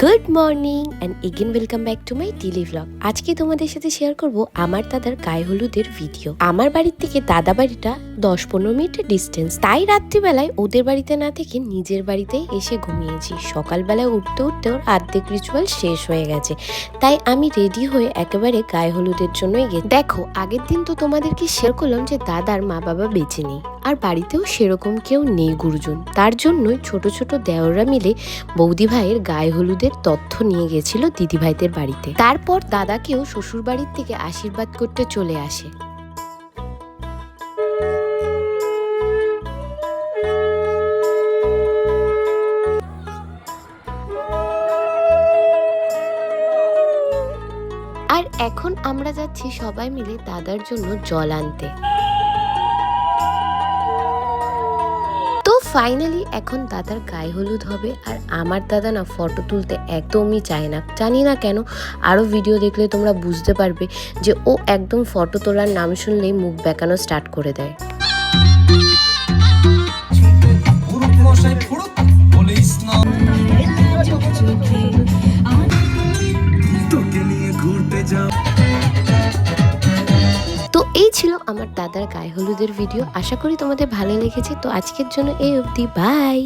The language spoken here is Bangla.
Good morning and again welcome back to my daily vlog. আজকে তোমাদের সাথে শেয়ার করব আমার দাদার গায়ে হলুদের ভিডিও। আমার বাড়ির থেকে দাদা বাড়িটা 10-15 মিনিটের ডিস্টেন্স, তাই রাত্রিবেলায় ওদের বাড়িতে না থেকে নিজের বাড়িতেই এসে ঘুমিয়েছি। সকালবেলায় উঠতে উঠতে ওর অর্ধেক রিচুয়াল শেষ হয়ে গেছে, তাই আমি রেডি হয়ে একেবারে গায়ে হলুদের জন্যই গেছি। দেখো, আগের দিন তো তোমাদেরকে শেয়ার করলাম যে দাদার মা বাবা বেঁচে নেই, আর বাড়িতেও সেরকম কেউ নেই গুরুজন। তার জন্যই ছোট ছোট দেওররা মিলে বৌদি ভাইয়ের গায়ে হলুদের তথ্য নিয়ে গেছিল দিদি ভাইদের বাড়িতে। তারপর দাদাকেও শ্বশুর বাড়ির থেকে আশীর্বাদ করতে চলে আসে। আর এখন আমরা যাচ্ছি সবাই মিলে দাদার জন্য জল আনতে। ফাইনালি এখন দাদার গায়ে হলুদ হবে। আর আমার দাদা না ফটো তুলতে একদমই চায় না, জানি না কেন। আরও ভিডিও দেখলে তোমরা বুঝতে পারবে যে ও একদম ফটো তোলার নাম শুনলেই মুখ বেঁকানো স্টার্ট করে দেয়। তো এই ছিল আমার দাদার গায়ে হলুদের ভিডিও। আশা করি তোমাদের ভালো লেগেছে। তো আজকের জন্য এই অবধি, বাই।